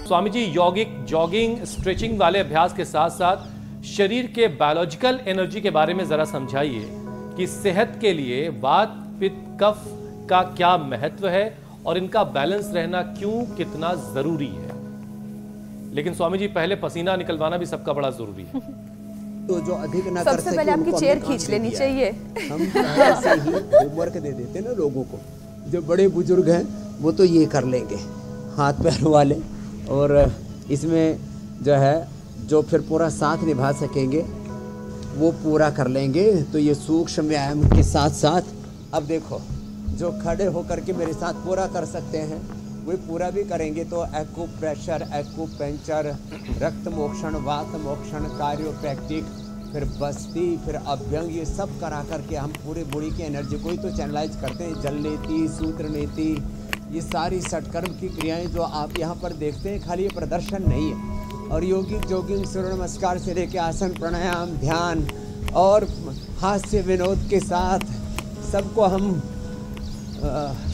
स्वामी जी, यौगिक jogging stretching वाले अभ्यास के साथ साथ शरीर के बायोलॉजिकल एनर्जी के बारे में जरा समझाइए कि सेहत के लिए वात पित्त कफ का क्या महत्व है और इनका बैलेंस रहना क्यों कितना जरूरी है। लेकिन स्वामी जी, पहले पसीना निकलवाना भी सबका बड़ा जरूरी है। तो जो अधिक ना कर सके, सबसे पहले आपकी चेयर खींच लेनी चाहिए। हम ऐसे ही होमवर्क दे देते ना लोगों को। जो बड़े बुजुर्ग हैं वो तो ये कर लेंगे हाथ पैर वाले, और इसमें जो है जो फिर पूरा साथ निभा सकेंगे वो पूरा कर लेंगे। तो ये सूक्ष्म व्यायाम के साथ साथ अब देखो, जो खड़े होकर के मेरे साथ पूरा कर सकते हैं वो पूरा भी करेंगे। तो एक्यूप्रेशर, एक्यूपेंचर, रक्त मोक्षण, वात मोक्षण, कार्योप्रैक्टिक, फिर बस्ती, फिर अभ्यंग, ये सब करा करके हम पूरे बॉडी की एनर्जी को ही तो चैनलाइज करते हैं। जल नीति, सूत्र नीति, ये सारी षटकर्म की क्रियाएं जो आप यहाँ पर देखते हैं, खाली ये प्रदर्शन नहीं है। और योगिक जॉगिंग, सूर्य नमस्कार से लेके आसन, प्राणायाम, ध्यान और हास्य विनोद के साथ सबको हम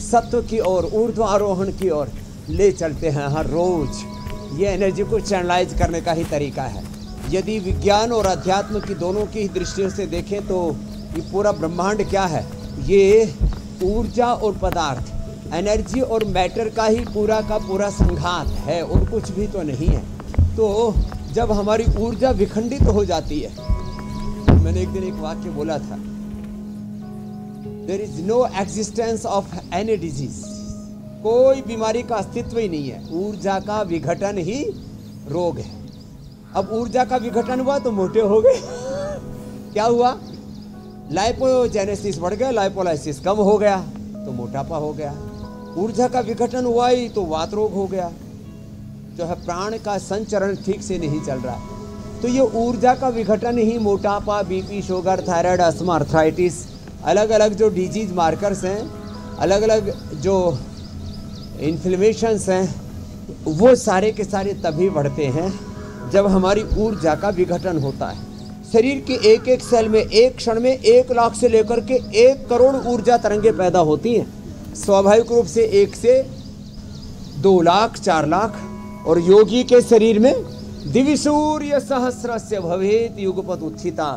सत्व की ओर, ऊर्ध्वारोहण की ओर ले चलते हैं हर रोज। ये एनर्जी को चैनलाइज करने का ही तरीका है। यदि विज्ञान और अध्यात्म की दोनों की दृष्टियों से देखें तो ये पूरा ब्रह्मांड क्या है, ये ऊर्जा और पदार्थ, एनर्जी और मैटर का ही पूरा का पूरा संघात है, और कुछ भी तो नहीं है। तो जब हमारी ऊर्जा विखंडित हो जाती है, मैंने एक दिन एक वाक्य बोला था, there is no existence of any disease, कोई बीमारी का अस्तित्व ही नहीं है, ऊर्जा का विघटन ही रोग है। अब ऊर्जा का विघटन हुआ तो मोटे हो गए। क्या हुआ? लाइपोजेनेसिस बढ़ गया, लाइपोलाइसिस कम हो गया तो मोटापा हो गया। ऊर्जा का विघटन हुआ ही तो वात रोग हो गया, जो है प्राण का संचरण ठीक से नहीं चल रहा। तो ये ऊर्जा का विघटन ही मोटापा, BP, sugar, thyroid, asthma, arthritis, अलग अलग जो डिजीज मार्कर्स हैं, अलग अलग जो इन्फ्लेमेशंस हैं, वो सारे के सारे तभी बढ़ते हैं जब हमारी ऊर्जा का विघटन होता है। शरीर के एक एक सेल में एक क्षण में 1 लाख से लेकर के 1 करोड़ ऊर्जा तरंगे पैदा होती हैं। स्वाभाविक रूप से 1 से 2 लाख, 4 लाख, और योगी के शरीर में दिविसूर्य सहस्रस्य भवेत युगपत उत्थिता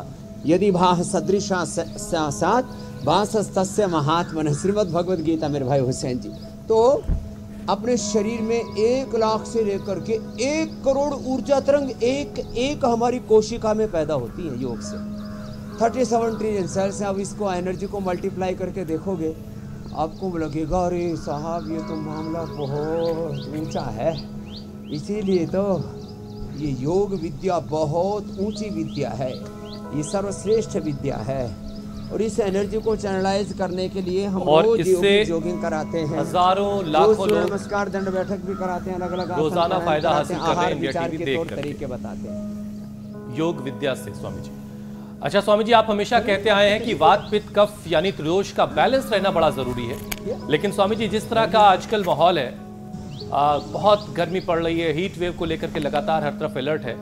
यदि भाह सदृशा सात भासस्तस्य महात्मन, श्रीमद् भगवद गीता मेरे भाई हुसैन जी। तो अपने शरीर में 1 लाख से लेकर के 1 करोड़ ऊर्जा तरंग एक हमारी कोशिका में पैदा होती है योग से। 37 ट्रिलियन सेल्स हैं। अब इसको एनर्जी को मल्टीप्लाई करके देखोगे, आपको लगेगा अरे साहब ये तो मामला बहुत ऊंचा है। इसीलिए तो ये योग विद्या बहुत ऊंची विद्या है, ये सर्वश्रेष्ठ विद्या है। और इस एनर्जी को चैनलाइज करने के लिए हम रोज जॉगिंग कराते हैं, हजारों लाखों लोग नमस्कार दंड बैठक भी कराते हैं, अलग अलग रोजाना फायदा हासिल कर रहे हैं। इंडिया टीवी देख कर तरीके बताते हैं योग विद्या से। स्वामी जी, अच्छा स्वामी जी, आप हमेशा कहते आए हैं कि वात पित्त कफ यानी त्रिदोष का बैलेंस रहना बड़ा जरूरी है। लेकिन स्वामी जी, जिस तरह का आजकल माहौल है, बहुत गर्मी पड़ रही है, हीट वेव को लेकर के लगातार हर तरफ अलर्ट है,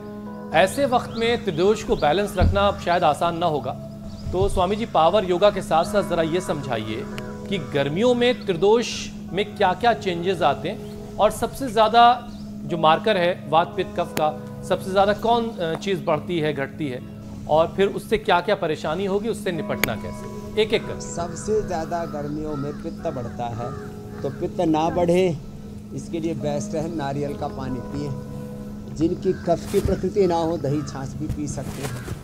ऐसे वक्त में त्रिदोष को बैलेंस रखना शायद आसान ना होगा। तो स्वामी जी, पावर योगा के साथ साथ जरा ये समझाइए कि गर्मियों में त्रिदोष में क्या क्या चेंजेस आते हैं, और सबसे ज्यादा जो मार्कर है वात पित्त कफ का, सबसे ज्यादा कौन चीज बढ़ती है, घटती है, और फिर उससे क्या क्या परेशानी होगी, उससे निपटना कैसे, एक एक कर। सबसे ज्यादा गर्मियों में पित्त बढ़ता है, तो पित्त ना बढ़े इसके लिए बेस्ट है नारियल का पानी पिए। जिनकी कफ की प्रकृति ना हो, दही छाछ भी पी सकते हैं।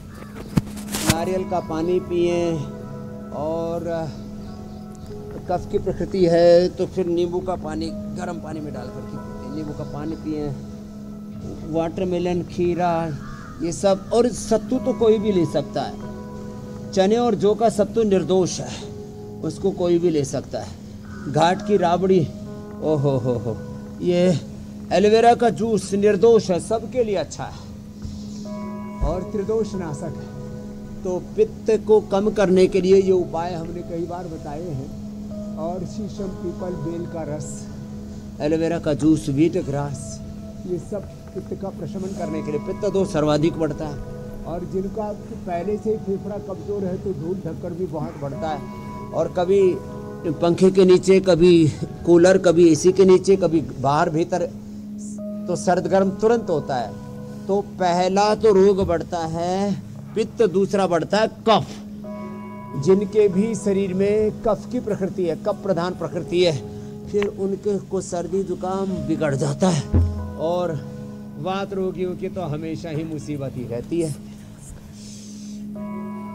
नारियल का पानी पिए, और कफ की प्रकृति है तो फिर नींबू का पानी गर्म पानी में डाल करके पीते हैं। नींबू का पानी पिए, वाटरमेलन, खीरा, ये सब। और सत्तू तो कोई भी ले सकता है, चने और जौ का सत्तू निर्दोष है, उसको कोई भी ले सकता है। घाट की राबड़ी, ओहो हो, ये एलोवेरा का जूस निर्दोष है, सबके लिए अच्छा है और त्रिदोष नाशक है। तो पित्त को कम करने के लिए ये उपाय हमने कई बार बताए हैं। और शीशम, पीपल, बेल का रस, एलोवेरा का जूस, व्हीट ग्रास, ये सब पित्त का प्रशमन करने के लिए। पित्त दोष सर्वाधिक बढ़ता है, और जिनका पहले से ही फेफड़ा कमजोर है तो धूल ढक्कन भी बहुत बढ़ता है। और कभी पंखे के नीचे, कभी कूलर, कभी एसी के नीचे, कभी बाहर भीतर तो सर्द गर्म तुरंत होता है। तो पहला तो रोग बढ़ता है पित्त, दूसरा बढ़ता है कफ। जिनके भी शरीर में कफ की प्रकृति है, कफ प्रधान प्रकृति है, फिर उनके को सर्दी जुकाम बिगड़ जाता है। और वात रोगियों की तो हमेशा ही मुसीबत ही रहती है।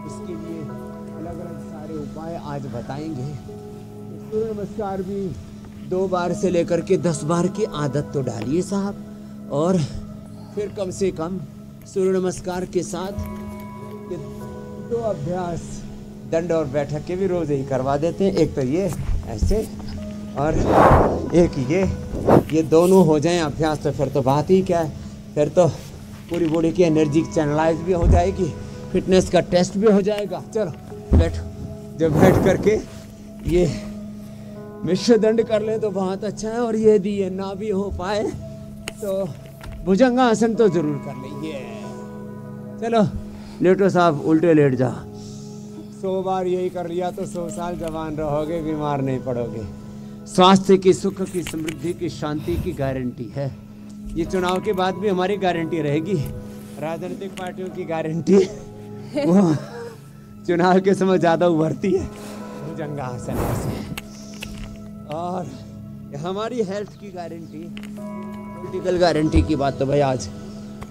उसके लिए अलग अलग सारे उपाय आज बताएंगे। सूर्य नमस्कार भी 2 बार से लेकर के 10 बार की आदत तो डालिए साहब। और फिर कम से कम सूर्य नमस्कार के साथ ये 2 अभ्यास दंड और बैठक के भी रोज ही करवा देते हैं। एक तो ये ऐसे और एक ये दोनों हो जाएं अभ्यास तो फिर तो बात ही क्या है। फिर तो पूरी बॉडी की एनर्जी चैनलाइज भी हो जाएगी, फिटनेस का टेस्ट भी हो जाएगा। चलो बैठो। जब बैठ करके ये मिश्र दंड कर ले तो बहुत अच्छा है। और यदि ये ना भी हो पाए तो भुजंगासन तो जरूर कर लीजिए। चलो लेटो साहब, उल्टे लेट जा। 100 बार यही कर लिया तो 100 साल जवान रहोगे, बीमार नहीं पड़ोगे। स्वास्थ्य की, सुख की, समृद्धि की, शांति की गारंटी है। ये चुनाव के बाद भी हमारी गारंटी रहेगी। राजनीतिक पार्टियों की गारंटी वो चुनाव के समय ज़्यादा उभरती है भुजंगासन से। और हमारी हेल्थ की गारंटी, पॉलिटिकल गारंटी की बात तो भाई आज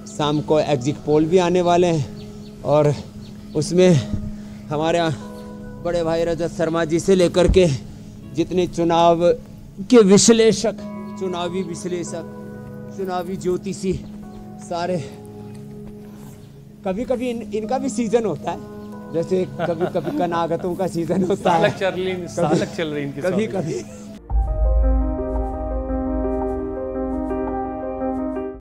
शाम को एग्जिट पोल भी आने वाले हैं। और उसमें हमारे बड़े भाई रजत शर्मा जी से लेकर के जितने चुनाव के विश्लेषक, चुनावी विश्लेषक, चुनावी ज्योतिषी सारे, कभी कभी इनका भी सीजन होता है। जैसे कभी कभी कनागतों का सीजन होता है, सालक चल रही इनकी कभी कभी